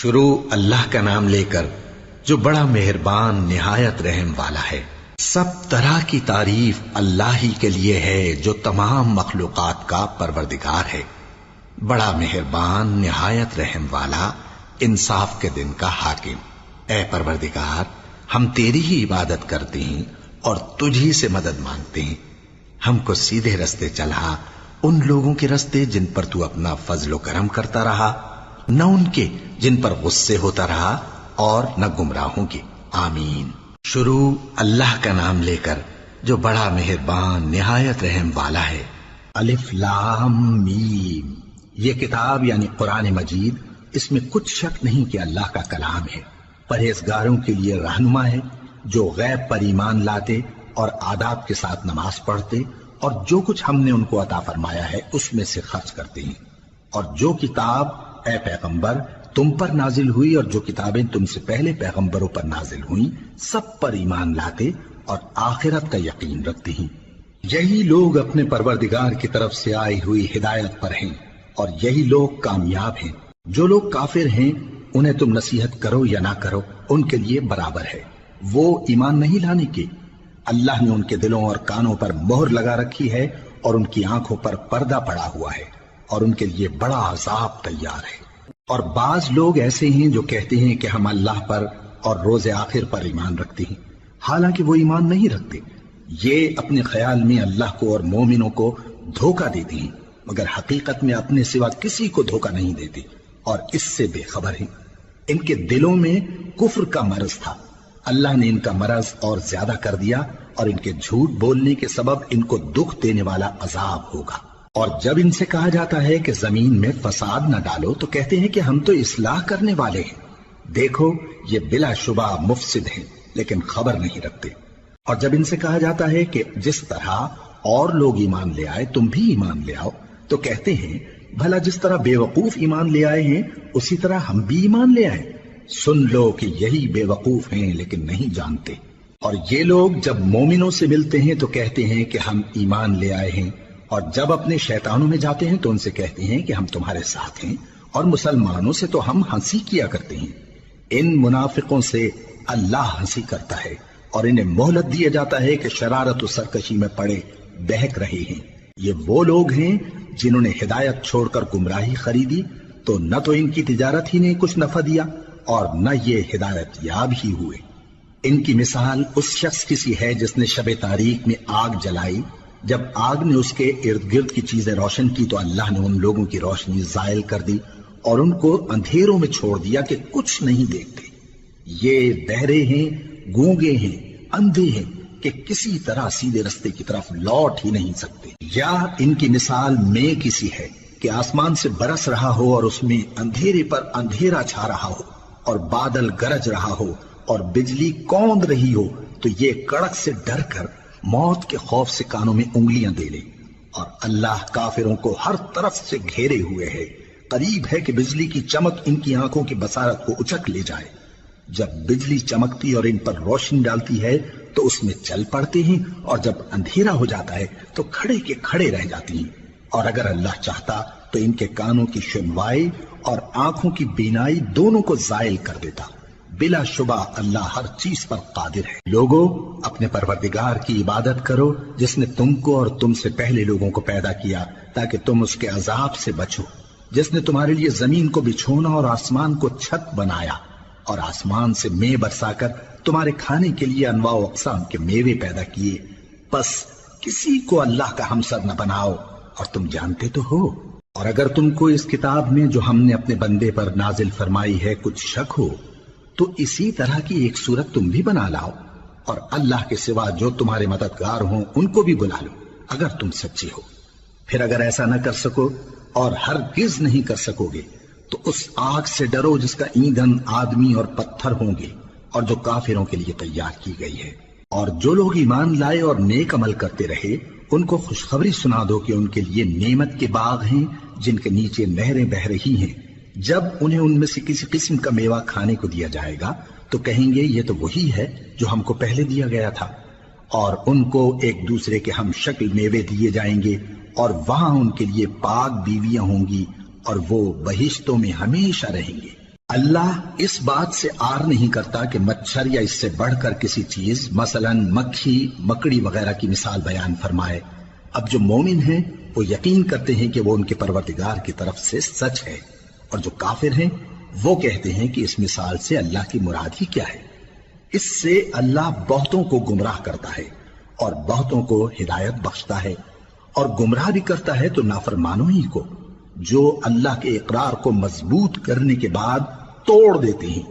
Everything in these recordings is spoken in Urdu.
شروع اللہ کا نام لے کر جو بڑا مہربان نہایت رحم والا ہے۔ سب طرح کی تعریف اللہ ہی کے لیے ہے جو تمام مخلوقات کا پروردگار ہے، بڑا مہربان نہایت رحم والا، انصاف کے دن کا حاکم۔ اے پروردگار، ہم تیری ہی عبادت کرتے ہیں اور تجھی سے مدد مانگتے ہیں۔ ہم کو سیدھے رستے چلا، ان لوگوں کے رستے جن پر تو اپنا فضل و کرم کرتا رہا، نہ ان کے جن پر غصے ہوتا رہا، اور نہ گمراہوں کے۔ آمین۔ شروع اللہ کا نام لے کر جو بڑا مہربان نہایت رحم والا ہے۔ الف لام میم۔ یہ کتاب یعنی قرآن مجید، اس میں کچھ شک نہیں کہ اللہ کا کلام ہے، پرہیزگاروں کے لیے رہنما ہے جو غیب پر ایمان لاتے اور آداب کے ساتھ نماز پڑھتے اور جو کچھ ہم نے ان کو عطا فرمایا ہے اس میں سے خرچ کرتے ہیں، اور جو کتاب اے پیغمبر تم پر نازل ہوئی اور جو کتابیں تم سے پہلے پیغمبروں پر نازل ہوئیں سب پر ایمان لاتے اور آخرت کا یقین رکھتے ہیں۔ یہی لوگ اپنے پروردگار کی طرف سے آئی ہوئی ہدایت پر ہیں اور یہی لوگ کامیاب ہیں۔ جو لوگ کافر ہیں انہیں تم نصیحت کرو یا نہ کرو ان کے لیے برابر ہے، وہ ایمان نہیں لانے کے۔ اللہ نے ان کے دلوں اور کانوں پر مہر لگا رکھی ہے اور ان کی آنکھوں پر پردہ پڑا ہوا ہے اور ان کے لیے بڑا عذاب تیار ہے۔ اور بعض لوگ ایسے ہیں جو کہتے ہیں کہ ہم اللہ پر اور روز آخر پر ایمان رکھتے ہیں، حالانکہ وہ ایمان نہیں رکھتے۔ یہ اپنے خیال میں اللہ کو اور مومنوں کو دھوکہ دیتے ہیں، مگر حقیقت میں اپنے سوا کسی کو دھوکہ نہیں دیتے اور اس سے بے خبر ہیں۔ ان کے دلوں میں کفر کا مرض تھا، اللہ نے ان کا مرض اور زیادہ کر دیا اور ان کے جھوٹ بولنے کے سبب ان کو دکھ دینے والا عذاب ہوگا۔ اور جب ان سے کہا جاتا ہے کہ زمین میں فساد نہ ڈالو تو کہتے ہیں کہ ہم تو اصلاح کرنے والے ہیں، دیکھو یہ بلا شبہ مفسد ہیں لیکن خبر نہیں رکھتے۔ اور جب ان سے کہا جاتا ہے کہ جس طرح اور لوگ ایمان لے آئے تم بھی ایمان لے آؤ تو کہتے ہیں بھلا جس طرح بے وقوف ایمان لے آئے ہیں اسی طرح ہم بھی ایمان لے آئے۔ سن لو کہ یہی بے وقوف ہیں لیکن نہیں جانتے۔ اور یہ لوگ جب مومنوں سے ملتے ہیں تو کہتے ہیں کہ ہم ایمان لے آئے ہیں، اور جب اپنے شیطانوں میں جاتے ہیں تو ان سے کہتے ہیں کہ ہم تمہارے ساتھ ہیں، اور مسلمانوں سے تو ہم ہنسی کیا کرتے ہیں۔ ان منافقوں سے اللہ ہنسی کرتا ہے اور انہیں مہلت دیا جاتا ہے کہ شرارت و سرکشی میں پڑے بہک رہے ہیں۔ یہ وہ لوگ ہیں جنہوں نے ہدایت چھوڑ کر گمراہی خریدی، تو نہ تو ان کی تجارت ہی نے کچھ نفع دیا اور نہ یہ ہدایت یاب ہی ہوئے۔ ان کی مثال اس شخص کی سی ہے جس نے شب تاریک میں آگ جلائی، جب آگ نے اس کے ارد گرد کی چیزیں روشن کی تو اللہ نے ان لوگوں کی روشنی زائل کر دی اور ان کو اندھیروں میں چھوڑ دیا کہ کچھ نہیں دیکھتے۔ یہ بہرے ہیں، گونگے ہیں، اندھے ہیں کہ کسی طرح سیدھے رستے کی طرف لوٹ ہی نہیں سکتے۔ یا ان کی مثال میں کسی ہے کہ آسمان سے برس رہا ہو اور اس میں اندھیرے پر اندھیرا چھا رہا ہو اور بادل گرج رہا ہو اور بجلی کوند رہی ہو تو یہ کڑک سے ڈر کر موت کے خوف سے کانوں میں انگلیاں دے لے۔ اور اللہ کافروں کو ہر طرف سے گھیرے ہوئے ہے، قریب ہے کہ بجلی کی چمک ان کی آنکھوں کی بصارت کو اچک لے جائے۔ جب بجلی چمکتی اور ان پر روشنی ڈالتی ہے تو اس میں چل پڑتے ہیں، اور جب اندھیرا ہو جاتا ہے تو کھڑے کے کھڑے رہ جاتی ہیں۔ اور اگر اللہ چاہتا تو ان کے کانوں کی سنوائی اور آنکھوں کی بینائی دونوں کو زائل کر دیتا۔ بلا شبہ اللہ ہر چیز پر قادر ہے۔ لوگوں، اپنے پروردگار کی عبادت کرو جس نے تم کو اور تم سے پہلے لوگوں کو پیدا کیا تاکہ تم اس کے عذاب سے بچو، جس نے تمہارے لیے زمین کو بچھونا اور آسمان کو چھت بنایا اور آسمان سے مے برسا کر تمہارے کھانے کے لیے انواع و اقسام کے میوے پیدا کیے۔ بس کسی کو اللہ کا ہمسر نہ بناؤ، اور تم جانتے تو ہو۔ اور اگر تم کو اس کتاب میں جو ہم نے اپنے بندے پر نازل فرمائی ہے کچھ شک ہو تو اسی طرح کی ایک صورت تم بھی بنا لاؤ، اور اللہ کے سوا جو تمہارے مددگار ہوں ان کو بھی بلا لو اگر تم سچے ہو۔ پھر اگر ایسا نہ کر سکو اور ہرگز نہیں کر سکو گے تو اس آگ سے ڈرو جس کا ایندھن آدمی اور پتھر ہوں گے اور جو کافروں کے لیے تیار کی گئی ہے۔ اور جو لوگ ایمان لائے اور نیک عمل کرتے رہے ان کو خوشخبری سنا دو کہ ان کے لیے نعمت کے باغ ہیں جن کے نیچے نہریں بہہ رہی ہیں۔ جب انہیں ان میں سے کسی قسم کا میوہ کھانے کو دیا جائے گا تو کہیں گے یہ تو وہی ہے جو ہم کو پہلے دیا گیا تھا، اور ان کو ایک دوسرے کے ہم شکل میوے دیے جائیں گے، اور وہاں ان کے لیے پاک بیویاں ہوں گی اور وہ بہشتوں میں ہمیشہ رہیں گے۔ اللہ اس بات سے آر نہیں کرتا کہ مچھر یا اس سے بڑھ کر کسی چیز مثلاً مکھی مکڑی وغیرہ کی مثال بیان فرمائے۔ اب جو مومن ہیں وہ یقین کرتے ہیں کہ وہ ان کے پروردگار کی طرف سے سچ ہے، اور جو کافر ہیں وہ کہتے ہیں کہ اس مثال سے اللہ کی مراد ہی کیا ہے۔ اس سے اللہ بہتوں کو گمراہ کرتا ہے اور بہتوں کو ہدایت بخشتا ہے، اور گمراہ بھی کرتا ہے تو نافرمانوں ہی کو، جو اللہ کے اقرار کو مضبوط کرنے کے بعد توڑ دیتے ہیں،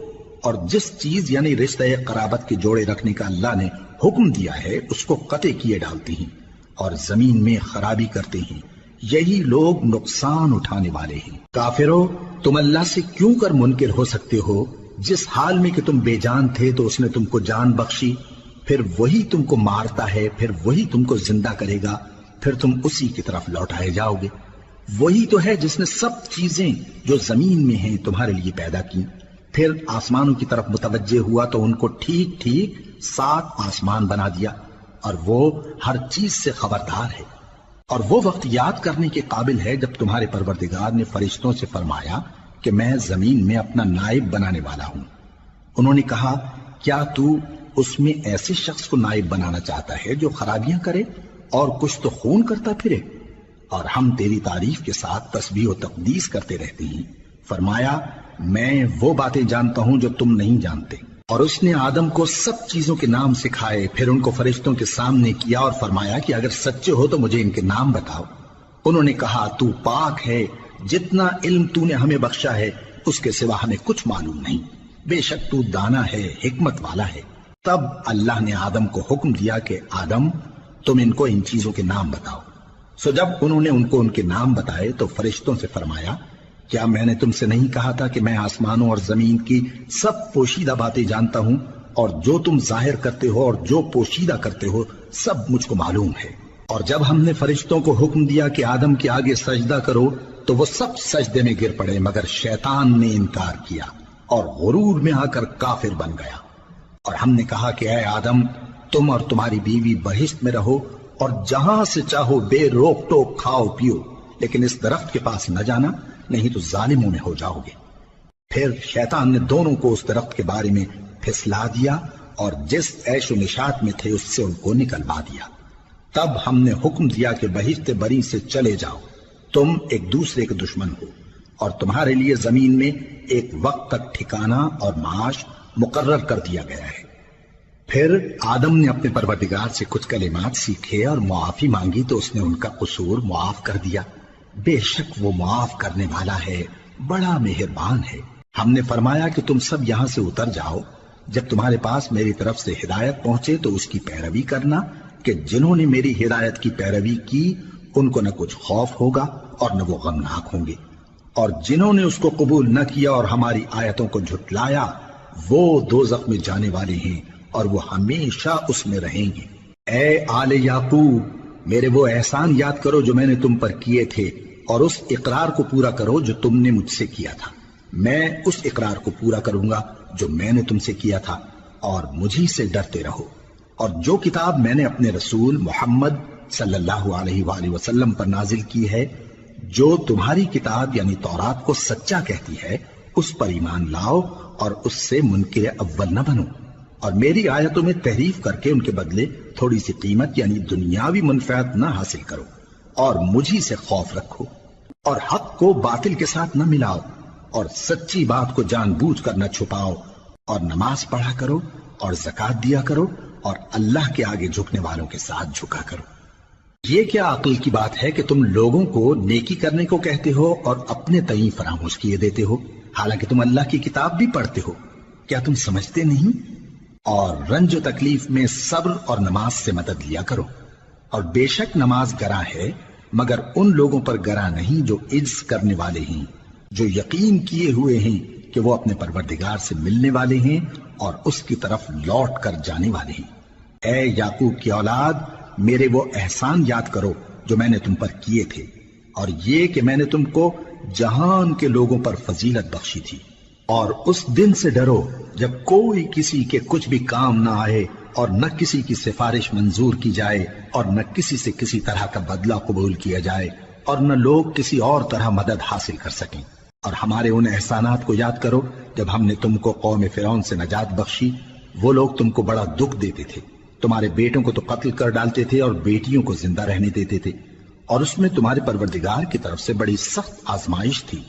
اور جس چیز یعنی رشتہ قرابت کے جوڑے رکھنے کا اللہ نے حکم دیا ہے اس کو قطع کیے ڈالتے ہیں اور زمین میں خرابی کرتے ہیں۔ یہی لوگ نقصان اٹھانے والے ہیں۔ کافرو، تم اللہ سے کیوں کر منکر ہو سکتے ہو؟ جس حال میں کہ تم بے جان تھے تو اس نے تم کو جان بخشی، پھر وہی تم کو مارتا ہے، پھر وہی تم کو زندہ کرے گا، پھر تم اسی کی طرف لوٹائے جاؤ گے۔ وہی تو ہے جس نے سب چیزیں جو زمین میں ہیں تمہارے لیے پیدا کی، پھر آسمانوں کی طرف متوجہ ہوا تو ان کو ٹھیک ٹھیک 7 آسمان بنا دیا، اور وہ ہر چیز سے خبردار ہے۔ اور وہ وقت یاد کرنے کے قابل ہے جب تمہارے پروردگار نے فرشتوں سے فرمایا کہ میں زمین میں اپنا نائب بنانے والا ہوں۔ انہوں نے کہا، کیا تو اس میں ایسے شخص کو نائب بنانا چاہتا ہے جو خرابیاں کرے اور کچھ تو خون کرتا پھرے؟ اور ہم تیری تعریف کے ساتھ تسبیح و تقدیس کرتے رہتے ہیں۔ فرمایا، میں وہ باتیں جانتا ہوں جو تم نہیں جانتے۔ اور اس نے آدم کو سب چیزوں کے نام سکھائے، پھر ان کو فرشتوں کے سامنے کیا اور فرمایا کہ اگر سچے ہو تو مجھے ان کے نام بتاؤ۔ انہوں نے کہا، تو پاک ہے، جتنا علم تو نے ہمیں بخشا ہے اس کے سوا ہمیں کچھ معلوم نہیں، بے شک تو دانا ہے، حکمت والا ہے۔ تب اللہ نے آدم کو حکم دیا کہ آدم، تم ان کو ان چیزوں کے نام بتاؤ۔ سو جب انہوں نے ان کو ان کے نام بتائے تو فرشتوں سے فرمایا، کیا میں نے تم سے نہیں کہا تھا کہ میں آسمانوں اور زمین کی سب پوشیدہ باتیں جانتا ہوں، اور جو تم ظاہر کرتے ہو اور جو پوشیدہ کرتے ہو سب مجھ کو معلوم ہے۔ اور جب ہم نے فرشتوں کو حکم دیا کہ آدم کے آگے سجدہ کرو تو وہ سب سجدے میں گر پڑے، مگر شیطان نے انکار کیا اور غرور میں آ کر کافر بن گیا۔ اور ہم نے کہا کہ اے آدم، تم اور تمہاری بیوی بہشت میں رہو اور جہاں سے چاہو بے روک ٹوک کھاؤ پیو، لیکن اس درخت کے پاس نہ جانا، نہیں تو ظالموں میں ہو جاؤ گے۔ پھر شیطان نے دونوں کو اس درخت کے بارے میں پھسلا دیا اور جس عیش و نشاط میں تھے اس سے ان کو نکلوا دیا۔ تب ہم نے حکم دیا کہ بہشت بری سے چلے جاؤ، تم ایک دوسرے کے دشمن ہو، اور تمہارے لیے زمین میں ایک وقت تک ٹھکانہ اور معاش مقرر کر دیا گیا ہے۔ پھر آدم نے اپنے پروردگار سے کچھ کلمات سیکھے اور معافی مانگی تو اس نے ان کا قصور معاف کر دیا۔ بے شک وہ معاف کرنے والا ہے، بڑا مہربان ہے۔ ہم نے فرمایا کہ تم سب یہاں سے اتر جاؤ، جب تمہارے پاس میری طرف سے ہدایت پہنچے تو اس کی پیروی کرنا، کہ جنہوں نے میری ہدایت کی پیروی کی ان کو نہ کچھ خوف ہوگا اور نہ وہ غمناک ہوں گے، اور جنہوں نے اس کو قبول نہ کیا اور ہماری آیتوں کو جھٹلایا وہ دوزخ میں جانے والے ہیں اور وہ ہمیشہ اس میں رہیں گے۔ اے آل یعقوب، میرے وہ احسان یاد کرو جو میں نے تم پر کیے تھے، اور اس اقرار کو پورا کرو جو تم نے مجھ سے کیا تھا۔ میں اس اقرار کو پورا کروں گا جو میں نے تم سے کیا تھا، اور مجھی سے ڈرتے رہو۔ اور جو کتاب میں نے اپنے رسول محمد صلی اللہ علیہ وآلہ وسلم پر نازل کی ہے، جو تمہاری کتاب یعنی تورات کو سچا کہتی ہے، اس پر ایمان لاؤ اور اس سے منکر اول نہ بنو، اور میری آیتوں میں تحریف کر کے ان کے بدلے تھوڑی سی قیمت یعنی دنیاوی منفعت نہ حاصل کرو، اور مجھی سے خوف رکھو، اور حق کو باطل کے ساتھ نہ ملاؤ، اور سچی بات کو جان بوجھ کر نہ چھپاؤ، اور نماز پڑھا کرو اور زکوٰۃ دیا کرو، اور اللہ کے آگے جھکنے والوں کے ساتھ جھکا کرو۔ یہ کیا عقل کی بات ہے کہ تم لوگوں کو نیکی کرنے کو کہتے ہو اور اپنے تئیں فراموش کیے دیتے ہو، حالانکہ تم اللہ کی کتاب بھی پڑھتے ہو؟ کیا تم سمجھتے نہیں؟ اور رنج و تکلیف میں صبر اور نماز سے مدد لیا کرو، اور بے شک نماز گراں ہے، مگر ان لوگوں پر گراں نہیں جو عجز کرنے والے ہیں، جو یقین کیے ہوئے ہیں کہ وہ اپنے پروردگار سے ملنے والے ہیں اور اس کی طرف لوٹ کر جانے والے ہیں۔ اے یعقوب کی اولاد، میرے وہ احسان یاد کرو جو میں نے تم پر کیے تھے، اور یہ کہ میں نے تم کو جہان کے لوگوں پر فضیلت بخشی تھی۔ اور اس دن سے ڈرو جب کوئی کسی کے کچھ بھی کام نہ آئے، اور نہ کسی کی سفارش منظور کی جائے، اور نہ کسی سے کسی طرح کا بدلہ قبول کیا جائے، اور نہ لوگ کسی اور طرح مدد حاصل کر سکیں۔ اور ہمارے ان احسانات کو یاد کرو جب ہم نے تم کو قوم فرعون سے نجات بخشی۔ وہ لوگ تم کو بڑا دکھ دیتے تھے، تمہارے بیٹوں کو تو قتل کر ڈالتے تھے اور بیٹیوں کو زندہ رہنے دیتے تھے، اور اس میں تمہارے پروردگار کی طرف سے بڑی سخت آزمائش تھی۔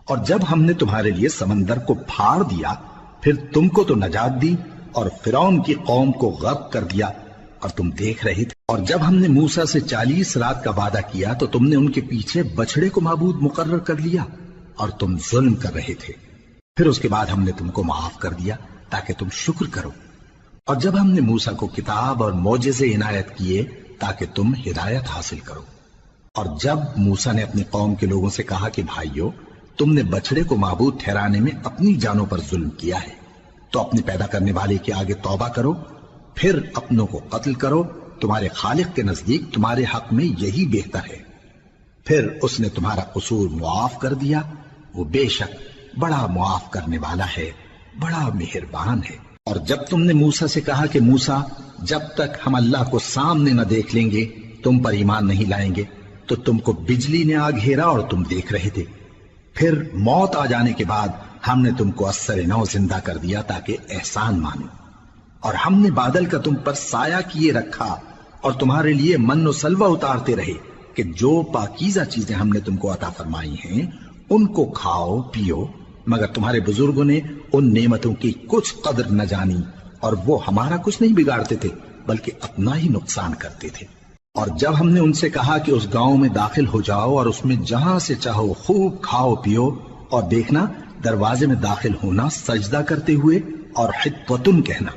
اور جب ہم نے تمہارے لیے سمندر کو پھاڑ دیا، پھر تم کو تو نجات دی اور فرعون کی قوم کو غرق کر دیا، اور تم دیکھ رہے تھے۔ اور جب ہم نے موسیٰ سے 40 رات کا وعدہ کیا تو تم نے ان کے پیچھے بچڑے کو معبود مقرر کر لیا اور تم ظلم کر رہے تھے۔ پھر اس کے بعد ہم نے تم کو معاف کر دیا تاکہ تم شکر کرو۔ اور جب ہم نے موسیٰ کو کتاب اور معجزے عنایت کیے تاکہ تم ہدایت حاصل کرو۔ اور جب موسیٰ نے اپنی قوم کے لوگوں سے کہا کہ بھائیو، تم نے بچڑے کو معبود ٹھہرانے میں اپنی جانوں پر ظلم کیا ہے، تو اپنے پیدا کرنے والے کے آگے توبہ کرو، پھر اپنوں کو قتل کرو، تمہارے خالق کے نزدیک تمہارے حق میں یہی بہتر ہے۔ پھر اس نے تمہارا قصور معاف کر دیا، وہ بے شک بڑا معاف کرنے والا ہے، بڑا مہربان ہے۔ اور جب تم نے موسیٰ سے کہا کہ موسیٰ، جب تک ہم اللہ کو سامنے نہ دیکھ لیں گے تم پر ایمان نہیں لائیں گے، تو تم کو بجلی نے آ گھیرا اور تم دیکھ رہے تھے۔ پھر موت آ جانے کے بعد ہم نے تم کو اثر نو زندہ کر دیا تاکہ احسان مانو۔ اور ہم نے بادل کا تم پر سایہ کیے رکھا اور تمہارے لیے من و سلوہ اتارتے رہے کہ جو پاکیزہ چیزیں ہم نے تم کو عطا فرمائی ہیں ان کو کھاؤ پیو، مگر تمہارے بزرگوں نے ان نعمتوں کی کچھ قدر نہ جانی، اور وہ ہمارا کچھ نہیں بگاڑتے تھے بلکہ اپنا ہی نقصان کرتے تھے۔ اور جب ہم نے ان سے کہا کہ اس گاؤں میں داخل ہو جاؤ اور اس میں جہاں سے چاہو خوب کھاؤ پیو، اور دیکھنا دروازے میں داخل ہونا سجدہ کرتے ہوئے اور حطوتن کہنا،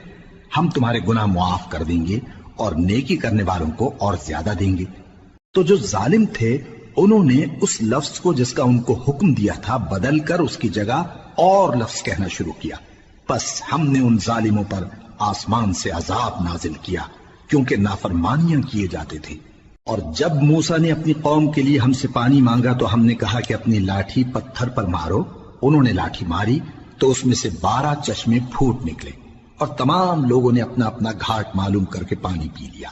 ہم تمہارے گناہ معاف کر دیں گے اور نیکی کرنے والوں کو اور زیادہ دیں گے۔ تو جو ظالم تھے انہوں نے اس لفظ کو جس کا ان کو حکم دیا تھا بدل کر اس کی جگہ اور لفظ کہنا شروع کیا، پس ہم نے ان ظالموں پر آسمان سے عذاب نازل کیا کیونکہ نافرمانیاں کیے جاتے تھے۔ اور جب موسیٰ نے اپنی قوم کے لیے ہم سے پانی مانگا تو ہم نے کہا کہ اپنی لاٹھی پتھر پر مارو۔ انہوں نے لاٹھی ماری تو اس میں سے 12 چشمے پھوٹ نکلے، اور تمام لوگوں نے اپنا اپنا گھاٹ معلوم کر کے پانی پی لیا۔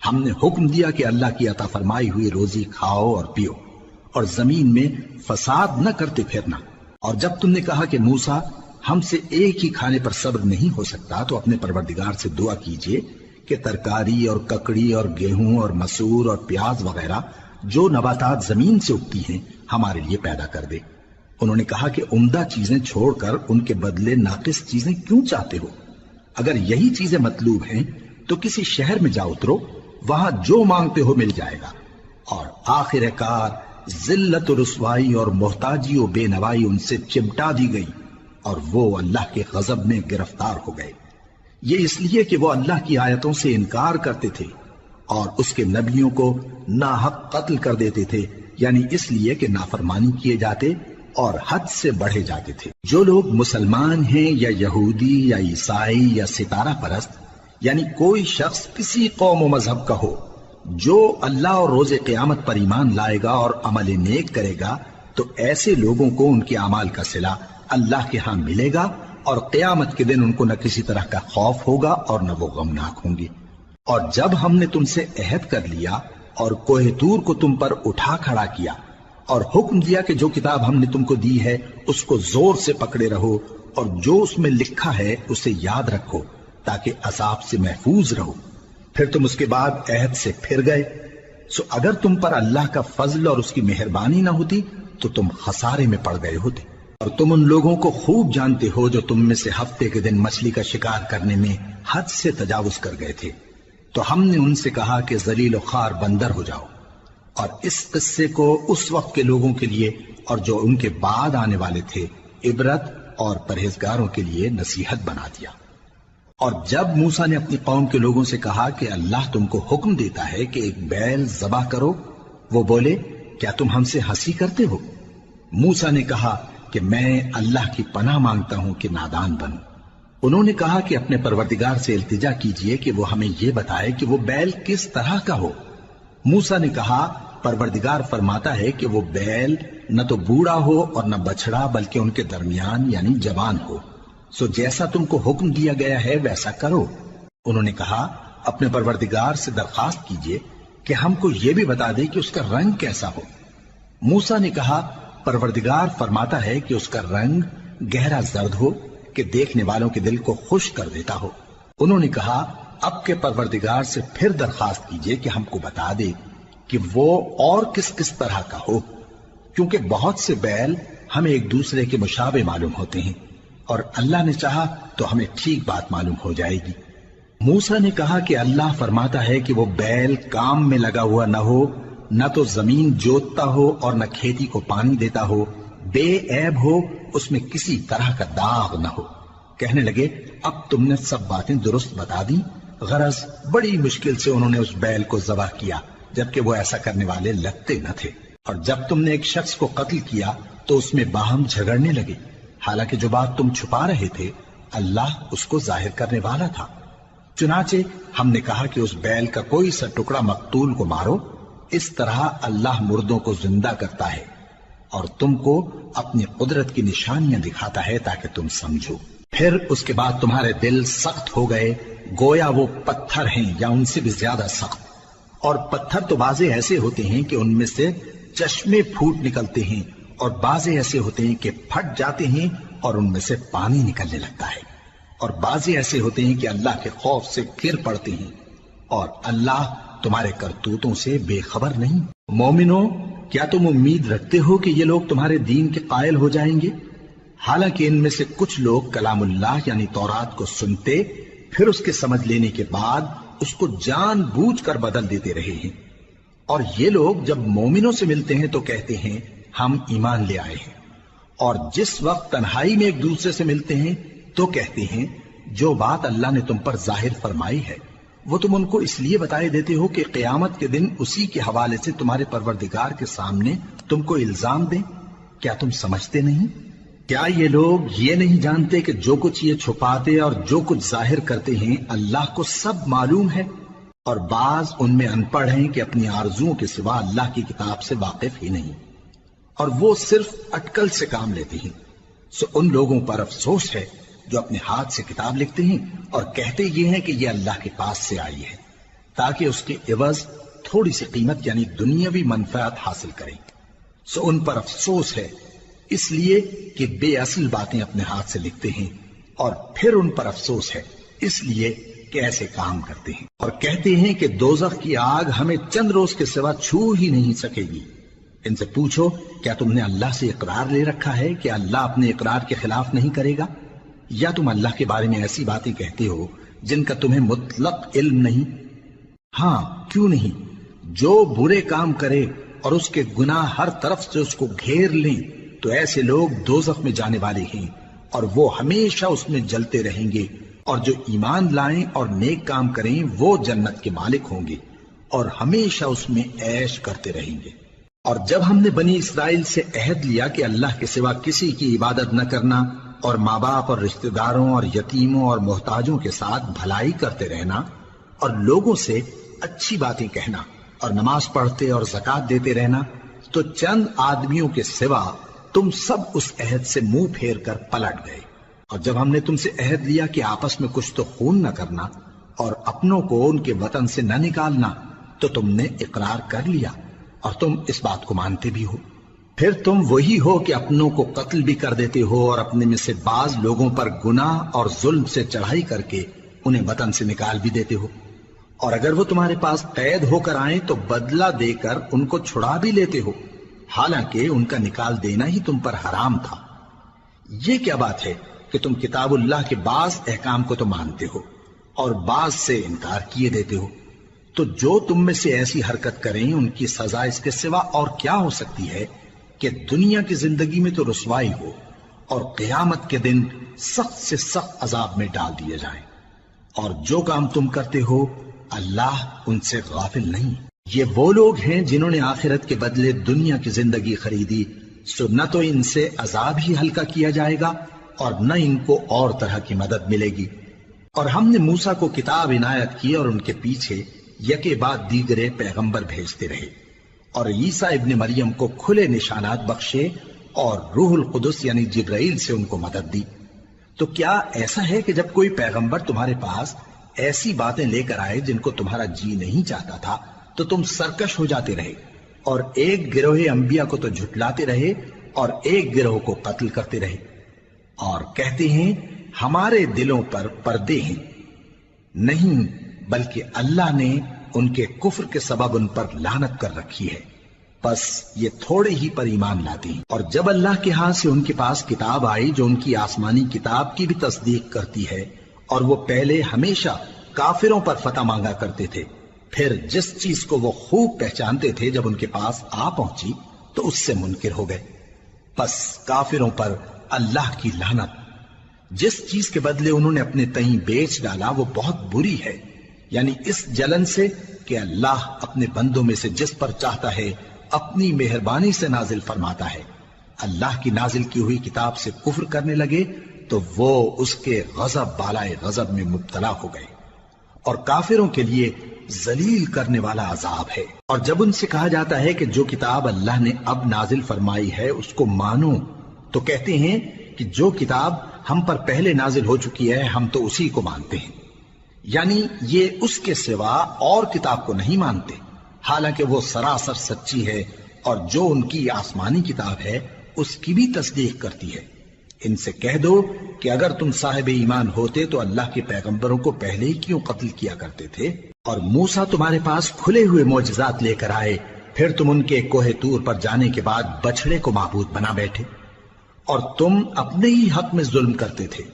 ہم نے حکم دیا کہ اللہ کی عطا فرمائی ہوئی روزی کھاؤ اور پیو، اور زمین میں فساد نہ کرتے پھرنا۔ اور جب تم نے کہا کہ موسیٰ، ہم سے ایک ہی کھانے پر صبر نہیں ہو سکتا، تو اپنے پروردگار سے دعا کیجئے کہ ترکاری اور ککڑی اور گیہوں اور مسور اور پیاز وغیرہ جو نباتات زمین سے اگتی ہیں ہمارے لیے پیدا کر دے۔ انہوں نے کہا کہ عمدہ چیزیں چھوڑ کر ان کے بدلے ناقص چیزیں کیوں چاہتے ہو؟ اگر یہی چیزیں مطلوب ہیں تو کسی شہر میں جا اترو، وہاں جو مانگتے ہو مل جائے گا۔ اور آخر کار ذلت و رسوائی اور محتاجی و بے نوائی ان سے چمٹا دی گئی، اور وہ اللہ کے غضب میں گرفتار ہو گئے۔ یہ اس لیے کہ وہ اللہ کی آیتوں سے انکار کرتے تھے اور اس کے نبیوں کو ناحق قتل کر دیتے تھے، یعنی اس لیے کہ نافرمانی کیے جاتے اور حد سے بڑھے جاتے تھے۔ جو لوگ مسلمان ہیں یا یہودی یا عیسائی یا ستارہ پرست، یعنی کوئی شخص کسی قوم و مذہب کا ہو، جو اللہ اور روز قیامت پر ایمان لائے گا اور عمل نیک کرے گا، تو ایسے لوگوں کو ان کے اعمال کا صلہ اللہ کے ہاں ملے گا، اور قیامت کے دن ان کو نہ کسی طرح کا خوف ہوگا اور نہ وہ غمناک ہوں گے۔ اور جب ہم نے تم سے عہد کر لیا اور کوہ طور کو تم پر اٹھا کھڑا کیا اور حکم دیا کہ جو کتاب ہم نے تم کو دی ہے اس کو زور سے پکڑے رہو، اور جو اس میں لکھا ہے اسے یاد رکھو تاکہ عذاب سے محفوظ رہو، پھر تم اس کے بعد عہد سے پھر گئے، سو اگر تم پر اللہ کا فضل اور اس کی مہربانی نہ ہوتی تو تم خسارے میں پڑ گئے ہوتے۔ اور تم ان لوگوں کو خوب جانتے ہو جو تم میں سے ہفتے کے دن مچھلی کا شکار کرنے میں حد سے تجاوز کر گئے تھے، تو ہم نے ان سے کہا کہ ذلیل و خوار بندر ہو جاؤ، اور اس قصے کو اس وقت کے لوگوں کے لیے اور جو ان کے بعد آنے والے تھے عبرت اور پرہیزگاروں کے لیے نصیحت بنا دیا۔ اور جب موسیٰ نے اپنی قوم کے لوگوں سے کہا کہ اللہ تم کو حکم دیتا ہے کہ ایک بیل ذبح کرو، وہ بولے کیا تم ہم سے ہنسی کرتے ہو؟ موسیٰ نے کہا کہ میں اللہ کی پناہ مانگتا ہوں کہ نادان بنوں۔ انہوں نے کہا کہ اپنے پروردگار سے التجا کیجئے کہ وہ ہمیں یہ بتائے کہ وہ بیل کس طرح کا ہو۔ موسیٰ نے کہا پروردگار فرماتا ہے کہ وہ بیل نہ تو بوڑھا ہو اور نہ بچڑا بلکہ ان کے درمیان یعنی جوان ہو، سو جیسا تم کو حکم دیا گیا ہے ویسا کرو۔ انہوں نے کہا اپنے پروردگار سے درخواست کیجئے کہ ہم کو یہ بھی بتا دے کہ اس کا رنگ کیسا ہو۔ موسیٰ نے کہا پروردگار فرماتا ہے کہ اس کا رنگ گہرا زرد ہو کہ دیکھنے والوں کے دل کو خوش کر دیتا ہو۔ انہوں نے کہا اب کے پروردگار سے پھر درخواست کیجئے کہ ہم کو بتا دے کہ وہ اور کس کس طرح کا ہو، کیونکہ بہت سے بیل ہمیں ایک دوسرے کے مشابہ معلوم ہوتے ہیں، اور اللہ نے چاہا تو ہمیں ٹھیک بات معلوم ہو جائے گی۔ موسیٰ نے کہا کہ اللہ فرماتا ہے کہ وہ بیل کام میں لگا ہوا نہ ہو، نہ تو زمین جوتتا ہو اور نہ کھیتی کو پانی دیتا ہو، بے عیب ہو، اس میں کسی طرح کا داغ نہ ہو۔ کہنے لگے اب تم نے سب باتیں درست بتا دی۔ غرض بڑی مشکل سے انہوں نے اس بیل کو ذبح کیا، جبکہ وہ ایسا کرنے والے لگتے نہ تھے۔ اور جب تم نے ایک شخص کو قتل کیا تو اس میں باہم جھگڑنے لگے، حالانکہ جو بات تم چھپا رہے تھے اللہ اس کو ظاہر کرنے والا تھا۔ چنانچہ ہم نے کہا کہ اس بیل کا کوئی سا ٹکڑا مقتول کو مارو، اس طرح اللہ مردوں کو زندہ کرتا ہے اور تم کو اپنی قدرت کی نشانیاں دکھاتا ہے تاکہ تم سمجھو۔ پھر اس کے بعد تمہارے دل سخت ہو گئے، گویا وہ پتھر ہیں یا ان سے بھی زیادہ سخت۔ اور پتھر تو بعضے ایسے ہوتے ہیں کہ ان میں سے چشمے پھوٹ نکلتے ہیں، اور بعضے ایسے ہوتے ہیں کہ پھٹ جاتے ہیں اور ان میں سے پانی نکلنے لگتا ہے، اور بعضے ایسے ہوتے ہیں کہ اللہ کے خوف سے گر پڑتے ہیں، اور اللہ تمہارے کرتوتوں سے بے خبر نہیں۔ مومنو، کیا تم امید رکھتے ہو کہ یہ لوگ تمہارے دین کے قائل ہو جائیں گے؟ حالانکہ ان میں سے کچھ لوگ کلام اللہ یعنی تورات کو سنتے، پھر اس کے سمجھ لینے کے بعد اس کو جان بوجھ کر بدل دیتے رہے ہیں، اور یہ لوگ جب مومنوں سے ملتے ہیں تو کہتے ہیں ہم ایمان لے آئے ہیں، اور جس وقت تنہائی میں ایک دوسرے سے ملتے ہیں تو کہتے ہیں جو بات اللہ نے تم پر ظاہر فرمائی ہے وہ تم ان کو اس لیے بتائے دیتے ہو کہ قیامت کے دن اسی کے حوالے سے تمہارے پروردگار کے سامنے تم کو الزام دیں۔ کیا تم سمجھتے نہیں؟ کیا یہ لوگ یہ نہیں جانتے کہ جو کچھ یہ چھپاتے اور جو کچھ ظاہر کرتے ہیں اللہ کو سب معلوم ہے؟ اور بعض ان میں ان پڑھ ہیں کہ اپنی آرزوؤں کے سوا اللہ کی کتاب سے واقف ہی نہیں، اور وہ صرف اٹکل سے کام لیتے ہیں۔ سو ان لوگوں پر افسوس ہے جو اپنے ہاتھ سے کتاب لکھتے ہیں اور کہتے یہ ہیں کہ یہ اللہ کے پاس سے آئی ہے، تاکہ اس کے عوض تھوڑی سی قیمت یعنی دنیاوی منفعت حاصل کریں۔ سو ان پر افسوس ہے اس لیے کہ بے اصل باتیں اپنے ہاتھ سے لکھتے ہیں، اور پھر ان پر افسوس ہے اس لیے کہ ایسے کام کرتے ہیں، اور کہتے ہیں کہ دوزخ کی آگ ہمیں چند روز کے سوا چھو ہی نہیں سکے گی۔ ان سے پوچھو کیا تم نے اللہ سے اقرار لے رکھا ہے کہ اللہ اپنے اقرار کے خلاف نہیں کرے گا؟ یا تم اللہ کے بارے میں ایسی باتیں کہتے ہو جن کا تمہیں مطلق علم نہیں؟ ہاں کیوں نہیں، جو برے کام کرے اور اس کے گناہ ہر طرف سے اس کو گھیر لیں تو ایسے لوگ دوزخ میں جانے والے ہیں، اور وہ ہمیشہ اس میں جلتے رہیں گے، اور جو ایمان لائیں اور نیک کام کریں وہ جنت کے مالک ہوں گے اور ہمیشہ اس میں عیش کرتے رہیں گے۔ اور جب ہم نے بنی اسرائیل سے عہد لیا کہ اللہ کے سوا کسی کی عبادت نہ کرنا، اور ماں باپ اور رشتہ داروں اور یتیموں اور محتاجوں کے ساتھ بھلائی کرتے رہنا، اور لوگوں سے اچھی باتیں کہنا، اور نماز پڑھتے اور زکوٰۃ دیتے رہنا، تو چند آدمیوں کے سوا تم سب اس عہد سے منہ پھیر کر پلٹ گئے۔ اور جب ہم نے تم سے عہد لیا کہ آپس میں کچھ تو خون نہ کرنا اور اپنوں کو ان کے وطن سے نہ نکالنا، تو تم نے اقرار کر لیا اور تم اس بات کو مانتے بھی ہو۔ پھر تم وہی ہو کہ اپنوں کو قتل بھی کر دیتے ہو اور اپنے میں سے بعض لوگوں پر گناہ اور ظلم سے چڑھائی کر کے انہیں وطن سے نکال بھی دیتے ہو، اور اگر وہ تمہارے پاس قید ہو کر آئیں تو بدلہ دے کر ان کو چھڑا بھی لیتے ہو، حالانکہ ان کا نکال دینا ہی تم پر حرام تھا۔ یہ کیا بات ہے کہ تم کتاب اللہ کے بعض احکام کو تو مانتے ہو اور بعض سے انکار کیے دیتے ہو؟ تو جو تم میں سے ایسی حرکت کریں ان کی سزا اس کے سوا اور کیا ہو سکتی ہے کہ دنیا کی زندگی میں تو رسوائی ہو اور قیامت کے دن سخت سے سخت عذاب میں ڈال دیے جائیں۔ اور جو کام تم کرتے ہو اللہ ان سے غافل نہیں۔ یہ وہ لوگ ہیں جنہوں نے آخرت کے بدلے دنیا کی زندگی خریدی، سو نہ تو ان سے عذاب ہی ہلکا کیا جائے گا اور نہ ان کو اور طرح کی مدد ملے گی۔ اور ہم نے موسیٰ کو کتاب عنایت کی اور ان کے پیچھے یکے بعد دیگرے پیغمبر بھیجتے رہے، اور عیسیٰ ابن مریم کو کھلے نشانات بخشے اور روح القدس یعنی جبرائیل سے ان کو مدد دی۔ تو کیا ایسا ہے کہ جب کوئی پیغمبر تمہارے پاس ایسی باتیں لے کر آئے جن کو تمہارا جی نہیں چاہتا تھا تو تم سرکش ہو جاتے رہے، اور ایک گروہ انبیاء کو تو جھٹلاتے رہے اور ایک گروہ کو قتل کرتے رہے، اور کہتے ہیں ہمارے دلوں پر پردے ہیں، نہیں بلکہ اللہ نے ان کے کفر کے سبب ان پر لعنت کر رکھی ہے، بس یہ تھوڑے ہی پر ایمان لاتے ہیں۔ اور جب اللہ کے ہاں سے ان کے پاس کتاب آئی جو ان کی آسمانی کتاب کی بھی تصدیق کرتی ہے، اور وہ پہلے ہمیشہ کافروں پر فتح مانگا کرتے تھے، پھر جس چیز کو وہ خوب پہچانتے تھے جب ان کے پاس آ پہنچی تو اس سے منکر ہو گئے، بس کافروں پر اللہ کی لعنت۔ جس چیز کے بدلے انہوں نے اپنے تئیں بیچ ڈالا وہ بہت بری ہے، یعنی اس جلن سے کہ اللہ اپنے بندوں میں سے جس پر چاہتا ہے اپنی مہربانی سے نازل فرماتا ہے۔ اللہ کی نازل کی ہوئی کتاب سے کفر کرنے لگے تو وہ اس کے غضب بالائے غضب میں مبتلا ہو گئے، اور کافروں کے لیے ذلیل کرنے والا عذاب ہے۔ اور جب ان سے کہا جاتا ہے کہ جو کتاب اللہ نے اب نازل فرمائی ہے اس کو مانو، تو کہتے ہیں کہ جو کتاب ہم پر پہلے نازل ہو چکی ہے ہم تو اسی کو مانتے ہیں، یعنی یہ اس کے سوا اور کتاب کو نہیں مانتے، حالانکہ وہ سراسر سچی ہے، اور جو ان کی آسمانی کتاب ہے اس کی بھی تصدیق کرتی ہے۔ ان سے کہہ دو کہ اگر تم صاحب ایمان ہوتے تو اللہ کے پیغمبروں کو پہلے ہی کیوں قتل کیا کرتے تھے؟ اور موسیٰ تمہارے پاس کھلے ہوئے معجزات لے کر آئے، پھر تم ان کے کوہ طور پر جانے کے بعد بچڑے کو معبود بنا بیٹھے، اور تم اپنے ہی حق میں ظلم کرتے تھے۔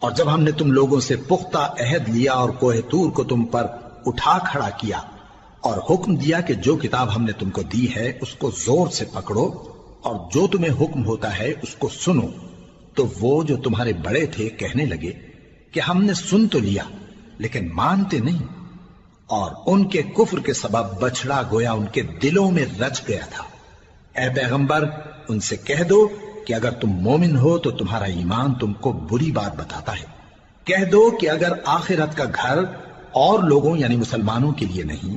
اور جب ہم نے تم لوگوں سے پختہ عہد لیا اور کوہ طور کو تم پر اٹھا کھڑا کیا، اور حکم دیا کہ جو کتاب ہم نے تم کو دی ہے اس کو زور سے پکڑو، اور جو تمہیں حکم ہوتا ہے اس کو سنو، تو وہ جو تمہارے بڑے تھے کہنے لگے کہ ہم نے سن تو لیا لیکن مانتے نہیں، اور ان کے کفر کے سبب بچڑا گویا ان کے دلوں میں رچ گیا تھا۔ اے پیغمبر ان سے کہہ دو کہ اگر تم مومن ہو تو تمہارا ایمان تم کو بری بات بتاتا ہے۔ کہہ دو کہ اگر آخرت کا گھر اور لوگوں یعنی مسلمانوں کے لیے نہیں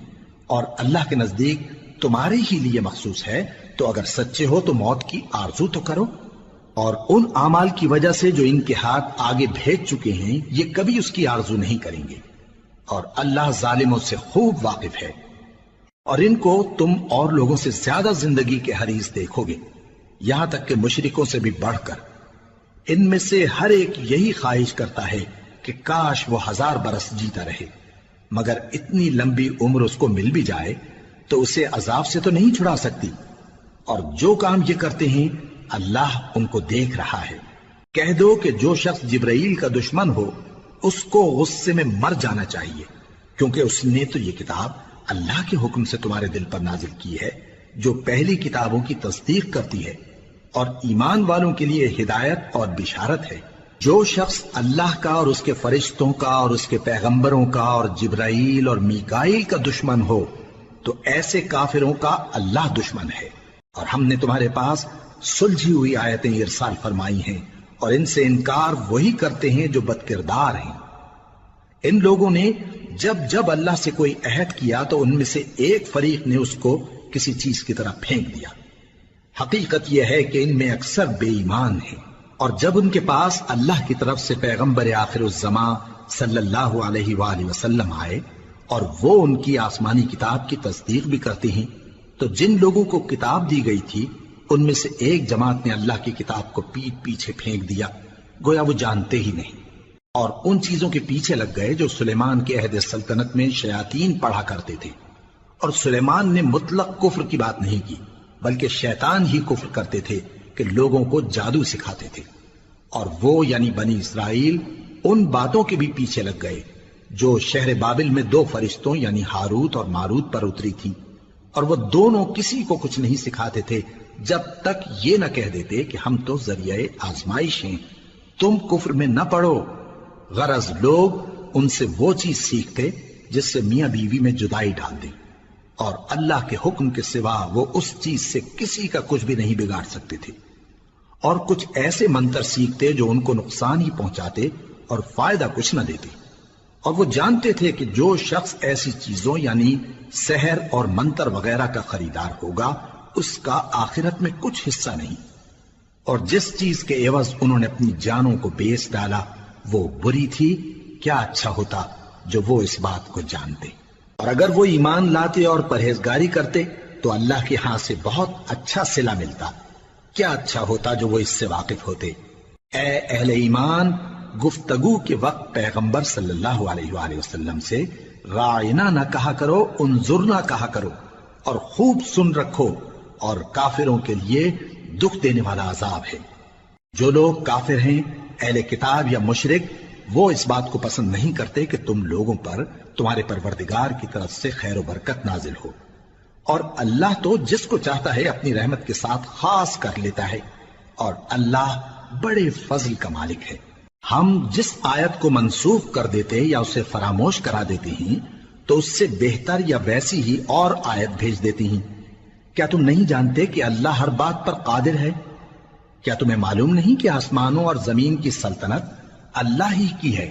اور اللہ کے نزدیک تمہارے ہی لیے مخصوص ہے تو اگر سچے ہو تو موت کی آرزو تو کرو، اور ان اعمال کی وجہ سے جو ان کے ہاتھ آگے بھیج چکے ہیں یہ کبھی اس کی آرزو نہیں کریں گے، اور اللہ ظالموں سے خوب واقف ہے۔ اور ان کو تم اور لوگوں سے زیادہ زندگی کے حریص دیکھو گے، یہاں تک کہ مشرکوں سے بھی بڑھ کر۔ ان میں سے ہر ایک یہی خواہش کرتا ہے کہ کاش وہ 1000 برس جیتا رہے، مگر اتنی لمبی عمر اس کو مل بھی جائے تو اسے عذاب سے تو نہیں چھڑا سکتی، اور جو کام یہ کرتے ہیں اللہ ان کو دیکھ رہا ہے۔ کہہ دو کہ جو شخص جبرائیل کا دشمن ہو اس کو غصے میں مر جانا چاہیے، کیونکہ اس نے تو یہ کتاب اللہ کے حکم سے تمہارے دل پر نازل کی ہے جو پہلی کتابوں کی تصدیق کرتی ہے، اور ایمان والوں کے لیے ہدایت اور بشارت ہے۔ جو شخص اللہ کا اور اس کے فرشتوں کا اور اس کے پیغمبروں کا اور جبرائیل اور میکائیل کا دشمن ہو تو ایسے کافروں کا اللہ دشمن ہے۔ اور ہم نے تمہارے پاس سلجھی ہوئی آیتیں ارسال فرمائی ہیں، اور ان سے انکار وہی کرتے ہیں جو بد کردار ہیں۔ ان لوگوں نے جب جب اللہ سے کوئی عہد کیا تو ان میں سے ایک فریق نے اس کو کسی چیز کی طرح پھینک دیا۔ حقیقت یہ ہے کہ ان میں اکثر بے ایمان ہیں، اور جب ان کے پاس اللہ کی طرف سے پیغمبر آخر الزمان صلی اللہ علیہ وآلہ وسلم آئے اور وہ ان کی آسمانی کتاب کی تصدیق بھی کرتے ہیں، تو جن لوگوں کو کتاب دی گئی تھی ان میں سے ایک جماعت نے اللہ کی کتاب کو پیٹ پیچھے پھینک دیا، گویا وہ جانتے ہی نہیں، اور ان چیزوں کے پیچھے لگ گئے جو سلیمان کے عہد سلطنت میں شیاطین پڑھا کرتے تھے۔ اور سلیمان نے مطلق کفر کی بات نہیں کی، بلکہ شیطان ہی کفر کرتے تھے کہ لوگوں کو جادو سکھاتے تھے، اور وہ یعنی بنی اسرائیل ان باتوں کے بھی پیچھے لگ گئے جو شہر بابل میں 2 فرشتوں یعنی ہاروت اور ماروت پر اتری تھی، اور وہ دونوں کسی کو کچھ نہیں سکھاتے تھے جب تک یہ نہ کہہ دیتے کہ ہم تو ذریعہ آزمائش ہیں، تم کفر میں نہ پڑو۔ غرض لوگ ان سے وہ چیز سیکھتے جس سے میاں بیوی میں جدائی ڈال دیں، اور اللہ کے حکم کے سوا وہ اس چیز سے کسی کا کچھ بھی نہیں بگاڑ سکتے تھے، اور کچھ ایسے منتر سیکھتے جو ان کو نقصان ہی پہنچاتے اور فائدہ کچھ نہ دیتے، اور وہ جانتے تھے کہ جو شخص ایسی چیزوں یعنی سحر اور منتر وغیرہ کا خریدار ہوگا اس کا آخرت میں کچھ حصہ نہیں، اور جس چیز کے عوض انہوں نے اپنی جانوں کو بیچ ڈالا وہ بری تھی، کیا اچھا ہوتا جو وہ اس بات کو جانتے۔ اور اگر وہ ایمان لاتے اور پرہیزگاری کرتے تو اللہ کے ہاں سے بہت اچھا صلہ ملتا، کیا اچھا ہوتا جو وہ اس سے واقف ہوتے۔ اے اہل ایمان، گفتگو کے وقت پیغمبر صلی اللہ علیہ وآلہ وسلم سے رائنا نہ کہا کرو، انظرنا کہا کرو، اور خوب سن رکھو، اور کافروں کے لیے دکھ دینے والا عذاب ہے۔ جو لوگ کافر ہیں، اہل کتاب یا مشرک، وہ اس بات کو پسند نہیں کرتے کہ تم لوگوں پر تمہارے پروردگار کی طرف سے خیر و برکت نازل ہو، اور اللہ تو جس کو چاہتا ہے اپنی رحمت کے ساتھ خاص کر لیتا ہے، اور اللہ بڑے فضل کا مالک ہے۔ ہم جس آیت کو منسوخ کر دیتے یا اسے فراموش کرا دیتے ہیں تو اس سے بہتر یا ویسی ہی اور آیت بھیج دیتی ہیں۔ کیا تم نہیں جانتے کہ اللہ ہر بات پر قادر ہے؟ کیا تمہیں معلوم نہیں کہ آسمانوں اور زمین کی سلطنت اللہ ہی کی ہے،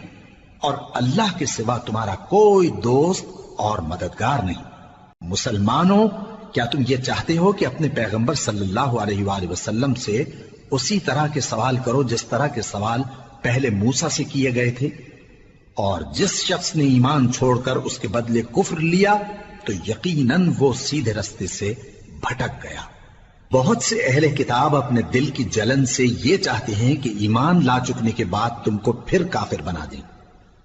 اور اللہ کے سوا تمہارا کوئی دوست اور مددگار نہیں؟ مسلمانوں، کیا تم یہ چاہتے ہو کہ اپنے پیغمبر صلی اللہ علیہ وآلہ وسلم سے اسی طرح کے سوال کرو جس طرح کے سوال پہلے موسیٰ سے کیے گئے تھے؟ اور جس شخص نے ایمان چھوڑ کر اس کے بدلے کفر لیا تو یقیناً وہ سیدھے رستے سے بھٹک گیا۔ بہت سے اہل کتاب اپنے دل کی جلن سے یہ چاہتے ہیں کہ ایمان لا چکنے کے بعد تم کو پھر کافر بنا دیں،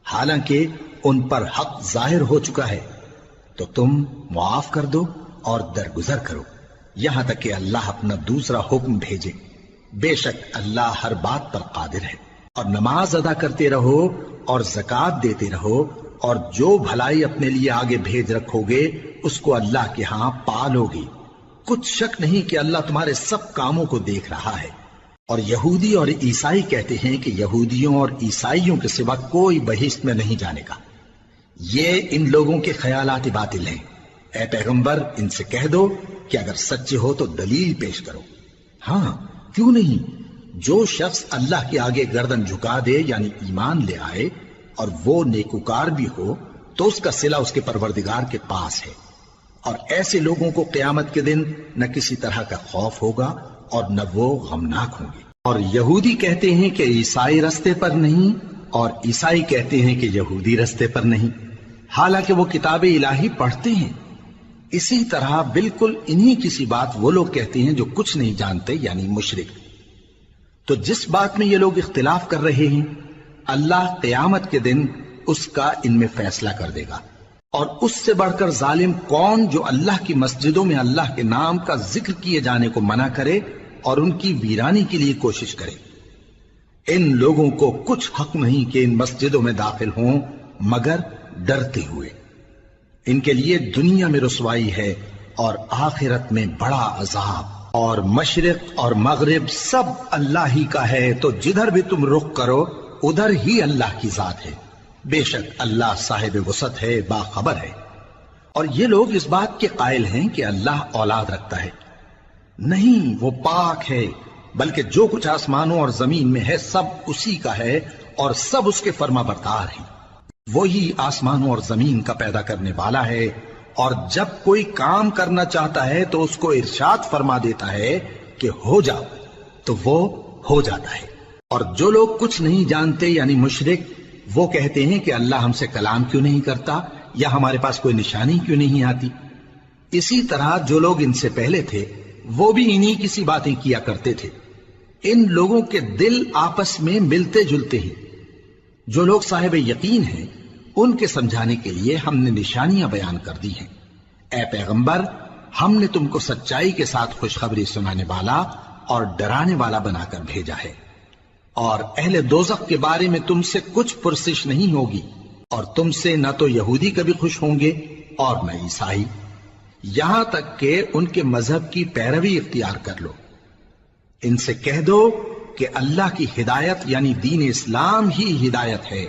حالانکہ ان پر حق ظاہر ہو چکا ہے۔ تو تم معاف کر دو اور درگزر کرو یہاں تک کہ اللہ اپنا دوسرا حکم بھیجے۔ بے شک اللہ ہر بات پر قادر ہے۔ اور نماز ادا کرتے رہو اور زکوٰۃ دیتے رہو، اور جو بھلائی اپنے لیے آگے بھیج رکھو گے اس کو اللہ کے ہاں پالو گے۔ کچھ شک نہیں کہ اللہ تمہارے سب کاموں کو دیکھ رہا ہے۔ اور یہودی اور عیسائی کہتے ہیں کہ یہودیوں اور عیسائیوں کے سوا کوئی بہشت میں نہیں جانے کا۔ یہ ان لوگوں کے خیالات باطل ہیں۔ اے پیغمبر، ان سے کہہ دو کہ اگر سچے ہو تو دلیل پیش کرو۔ ہاں، کیوں نہیں؟ جو شخص اللہ کے آگے گردن جھکا دے، یعنی ایمان لے آئے، اور وہ نیکوکار بھی ہو، تو اس کا صلہ اس کے پروردگار کے پاس ہے۔ اور ایسے لوگوں کو قیامت کے دن نہ کسی طرح کا خوف ہوگا اور نہ وہ غمناک ہوں گے۔ اور یہودی کہتے ہیں کہ عیسائی رستے پر نہیں، اور عیسائی کہتے ہیں کہ یہودی رستے پر نہیں، حالانکہ وہ کتاب الہی پڑھتے ہیں۔ اسی طرح بالکل انہی کسی بات وہ لوگ کہتے ہیں جو کچھ نہیں جانتے، یعنی مشرک۔ تو جس بات میں یہ لوگ اختلاف کر رہے ہیں، اللہ قیامت کے دن اس کا ان میں فیصلہ کر دے گا۔ اور اس سے بڑھ کر ظالم کون جو اللہ کی مسجدوں میں اللہ کے نام کا ذکر کیے جانے کو منع کرے اور ان کی ویرانی کے لیے کوشش کرے۔ ان لوگوں کو کچھ حق نہیں کہ ان مسجدوں میں داخل ہوں مگر ڈرتے ہوئے۔ ان کے لیے دنیا میں رسوائی ہے اور آخرت میں بڑا عذاب۔ اور مشرق اور مغرب سب اللہ ہی کا ہے، تو جدھر بھی تم رخ کرو ادھر ہی اللہ کی ذات ہے۔ بے شک اللہ صاحب وسعت ہے، باخبر ہے۔ اور یہ لوگ اس بات کے قائل ہیں کہ اللہ اولاد رکھتا ہے۔ نہیں، وہ پاک ہے، بلکہ جو کچھ آسمانوں اور زمین میں ہے سب اسی کا ہے، اور سب اس کے فرما بردار ہیں۔ وہی آسمانوں اور زمین کا پیدا کرنے والا ہے، اور جب کوئی کام کرنا چاہتا ہے تو اس کو ارشاد فرما دیتا ہے کہ ہو جاؤ، تو وہ ہو جاتا ہے۔ اور جو لوگ کچھ نہیں جانتے، یعنی مشرک، وہ کہتے ہیں کہ اللہ ہم سے کلام کیوں نہیں کرتا، یا ہمارے پاس کوئی نشانی کیوں نہیں آتی۔ اسی طرح جو لوگ ان سے پہلے تھے وہ بھی انہی کسی باتیں کیا کرتے تھے۔ ان لوگوں کے دل آپس میں ملتے جلتے ہیں۔ جو لوگ صاحب یقین ہیں ان کے سمجھانے کے لیے ہم نے نشانیاں بیان کر دی ہیں۔ اے پیغمبر، ہم نے تم کو سچائی کے ساتھ خوشخبری سنانے والا اور ڈرانے والا بنا کر بھیجا ہے۔ اور اہل دوزخ کے بارے میں تم سے کچھ پرسش نہیں ہوگی، اور تم سے نہ تو یہودی کبھی خوش ہوں گے اور نہ عیسائی، یہاں تک کہ ان کے مذہب کی پیروی اختیار کر لو۔ ان سے کہہ دو کہ اللہ کی ہدایت یعنی دین اسلام ہی ہدایت ہے۔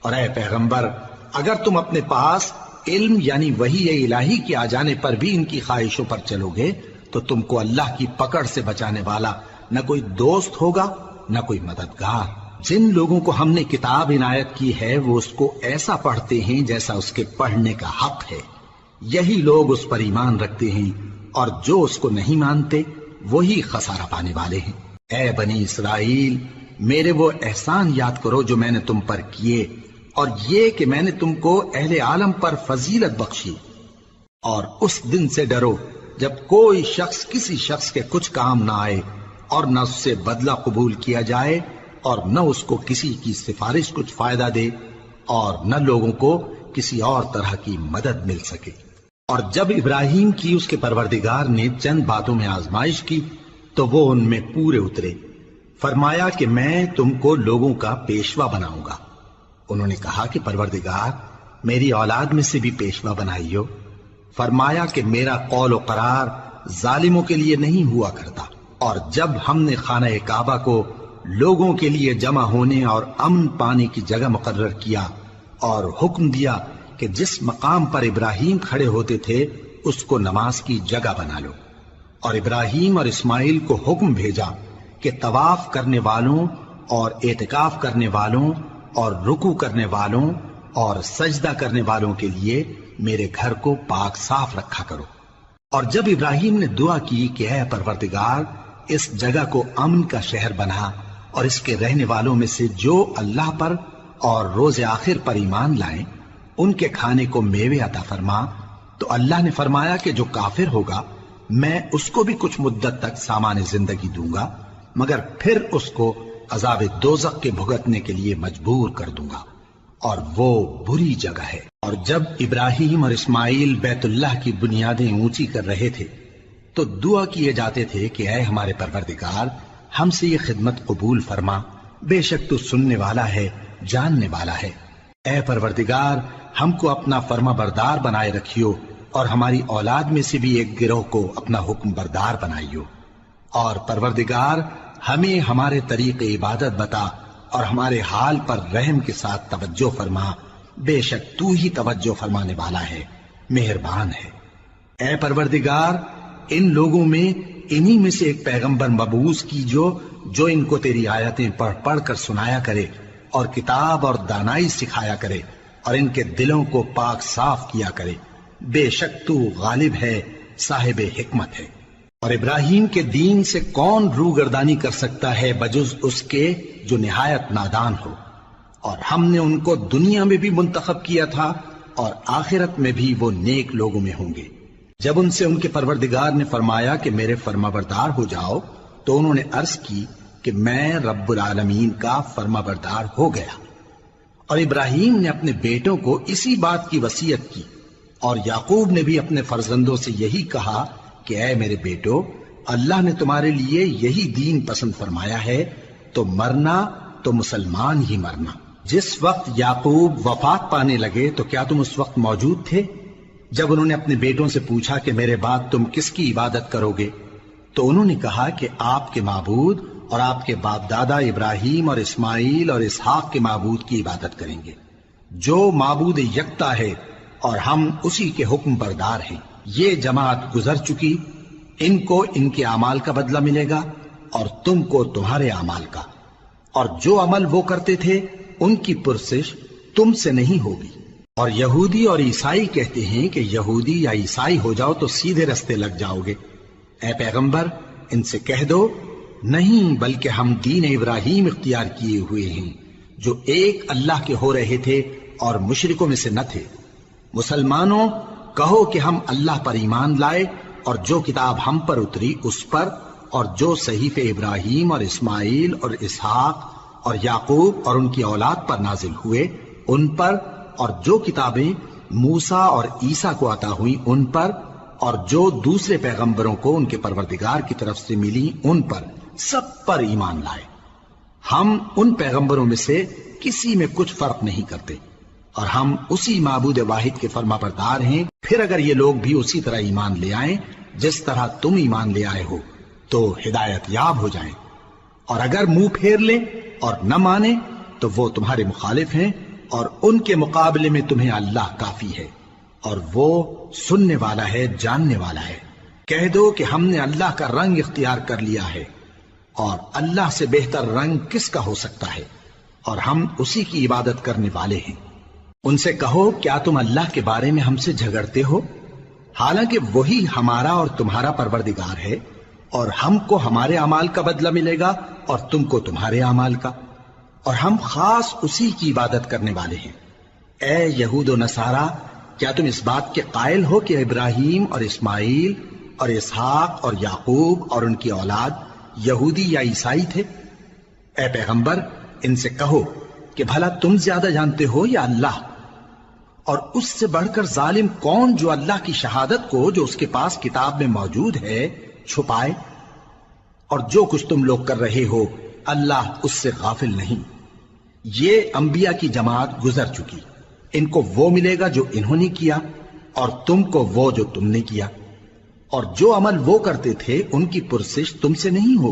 اور اے پیغمبر، اگر تم اپنے پاس علم یعنی وحی الہی کے آ جانے پر بھی ان کی خواہشوں پر چلو گے تو تم کو اللہ کی پکڑ سے بچانے والا نہ کوئی دوست ہوگا نہ کوئی مددگار۔ جن لوگوں کو ہم نے کتاب عنایت کی ہے وہ اس کو ایسا پڑھتے ہیں جیسا اس کے پڑھنے کا حق ہے، یہی لوگ اس پر ایمان رکھتے ہیں، اور جو اس کو نہیں مانتے وہی خسارہ پانے والے ہیں۔ اے بنی اسرائیل، میرے وہ احسان یاد کرو جو میں نے تم پر کیے، اور یہ کہ میں نے تم کو اہل عالم پر فضیلت بخشی۔ اور اس دن سے ڈرو جب کوئی شخص کسی شخص کے کچھ کام نہ آئے، اور نہ اس سے بدلہ قبول کیا جائے اور نہ اس کو کسی کی سفارش کچھ فائدہ دے اور نہ لوگوں کو کسی اور طرح کی مدد مل سکے۔ اور جب ابراہیم کی اس کے پروردگار نے چند باتوں میں آزمائش کی تو وہ ان میں پورے اترے۔ فرمایا کہ میں تم کو لوگوں کا پیشوا بناؤں گا۔ انہوں نے کہا کہ پروردگار میری اولاد میں سے بھی پیشوا بنائیو۔ فرمایا کہ میرا قول و قرار ظالموں کے لیے نہیں ہوا کرتا۔ اور جب ہم نے خانہ کعبہ کو لوگوں کے لیے جمع ہونے اور امن پانے کی جگہ مقرر کیا اور حکم دیا کہ جس مقام پر ابراہیم کھڑے ہوتے تھے اس کو نماز کی جگہ بنا لو، اور ابراہیم اور اسماعیل کو حکم بھیجا کہ طواف کرنے والوں اور اعتکاف کرنے والوں اور رکوع کرنے والوں اور سجدہ کرنے والوں کے لیے میرے گھر کو پاک صاف رکھا کرو۔ اور جب ابراہیم نے دعا کی کہ اے پروردگار اس جگہ کو امن کا شہر بنا اور اس کے رہنے والوں میں سے جو اللہ پر اور روز آخر پر ایمان لائیں ان کے کھانے کو میوے عطا فرما، تو اللہ نے فرمایا کہ جو کافر ہوگا میں اس کو بھی کچھ مدت تک سامان زندگی دوں گا، مگر پھر اس کو عذاب دوزخ کے بھگتنے کے لیے مجبور کر دوں گا، اور وہ بری جگہ ہے۔ اور جب ابراہیم اور اسماعیل بیت اللہ کی بنیادیں اونچی کر رہے تھے تو دعا کیے جاتے تھے کہ اے ہمارے پروردگار ہم سے یہ خدمت قبول فرما، بے شک تو سننے والا ہے، جاننے والا ہے۔ اے پروردگار ہم کو اپنا فرما بردار بنائے رکھیو اور ہماری اولاد میں سے بھی ایک گروہ کو اپنا حکم بردار بنائیو، اور پروردگار ہمیں ہمارے طریق عبادت بتا اور ہمارے حال پر رحم کے ساتھ توجہ فرما، بے شک تو ہی توجہ فرمانے والا ہے، مہربان ہے۔ اے پروردگار ان لوگوں میں انہی میں سے ایک پیغمبر مبعوث کی جو ان کو تیری آیتیں پڑھ پڑھ کر سنایا کرے اور کتاب اور دانائی سکھایا کرے اور ان کے دلوں کو پاک صاف کیا کرے، بے شک تو غالب ہے، صاحب حکمت ہے۔ اور ابراہیم کے دین سے کون روگردانی کر سکتا ہے بجز اس کے جو نہایت نادان ہو، اور ہم نے ان کو دنیا میں بھی منتخب کیا تھا اور آخرت میں بھی وہ نیک لوگوں میں ہوں گے۔ جب ان سے ان کے پروردگار نے فرمایا کہ میرے فرمانبردار ہو جاؤ تو انہوں نے عرض کی کہ میں رب العالمین کا فرمانبردار ہو گیا۔ اور ابراہیم نے اپنے بیٹوں کو اسی بات کی وصیت کی، اور یعقوب نے بھی اپنے فرزندوں سے یہی کہا کہ اے میرے بیٹو، اللہ نے تمہارے لیے یہی دین پسند فرمایا ہے، تو مرنا تو مسلمان ہی مرنا۔ جس وقت یعقوب وفات پانے لگے تو کیا تم اس وقت موجود تھے جب انہوں نے اپنے بیٹوں سے پوچھا کہ میرے بعد تم کس کی عبادت کرو گے؟ تو انہوں نے کہا کہ آپ کے معبود اور آپ کے باپ دادا ابراہیم اور اسماعیل اور اسحاق کے معبود کی عبادت کریں گے، جو معبود یکتا ہے اور ہم اسی کے حکم بردار ہیں۔ یہ جماعت گزر چکی، ان کو ان کے اعمال کا بدلہ ملے گا اور تم کو تمہارے اعمال کا، اور جو عمل وہ کرتے تھے ان کی پرسش تم سے نہیں ہوگی۔ اور یہودی اور عیسائی کہتے ہیں کہ یہودی یا عیسائی ہو جاؤ تو سیدھے رستے لگ جاؤ گے۔ اے پیغمبر ان سے کہہ دو نہیں، بلکہ ہم دین ابراہیم اختیار کیے ہوئے ہیں جو ایک اللہ کے ہو رہے تھے اور مشرکوں میں سے نہ تھے۔ مسلمانوں کہو کہ ہم اللہ پر ایمان لائے اور جو کتاب ہم پر اتری اس پر، اور جو صحیفے ابراہیم اور اسماعیل اور اسحاق اور یعقوب اور ان کی اولاد پر نازل ہوئے ان پر، اور جو کتابیں موسیٰ اور عیسیٰ کو عطا ہوئی ان پر، اور جو دوسرے پیغمبروں کو ان کے پروردگار کی طرف سے ملی ان پر، سب پر ایمان لائے۔ ہم ان پیغمبروں میں سے کسی میں کچھ فرق نہیں کرتے، اور ہم اسی معبود واحد کے فرما بردار ہیں۔ پھر اگر یہ لوگ بھی اسی طرح ایمان لے آئیں جس طرح تم ایمان لے آئے ہو تو ہدایت یاب ہو جائیں، اور اگر منہ پھیر لیں اور نہ مانیں تو وہ تمہارے مخالف ہیں، اور ان کے مقابلے میں تمہیں اللہ کافی ہے، اور وہ سننے والا ہے، جاننے والا ہے۔ کہہ دو کہ ہم نے اللہ کا رنگ اختیار کر لیا ہے، اور اللہ سے بہتر رنگ کس کا ہو سکتا ہے، اور ہم اسی کی عبادت کرنے والے ہیں۔ ان سے کہو کیا تم اللہ کے بارے میں ہم سے جھگڑتے ہو، حالانکہ وہی ہمارا اور تمہارا پروردگار ہے، اور ہم کو ہمارے اعمال کا بدلہ ملے گا اور تم کو تمہارے اعمال کا، اور ہم خاص اسی کی عبادت کرنے والے ہیں۔ اے یہود و نصارا، کیا تم اس بات کے قائل ہو کہ ابراہیم اور اسماعیل اور اسحاق اور یعقوب اور ان کی اولاد یہودی یا عیسائی تھے؟ اے پیغمبر ان سے کہو کہ بھلا تم زیادہ جانتے ہو یا اللہ؟ اور اس سے بڑھ کر ظالم کون جو اللہ کی شہادت کو جو اس کے پاس کتاب میں موجود ہے چھپائے؟ اور جو کچھ تم لوگ کر رہے ہو اللہ اس سے غافل نہیں۔ یہ انبیاء کی جماعت گزر چکی، ان کو وہ ملے گا جو انہوں نے کیا اور تم کو وہ جو تم نے کیا، اور جو عمل وہ کرتے تھے ان کی پرسش تم سے نہیں ہوگی۔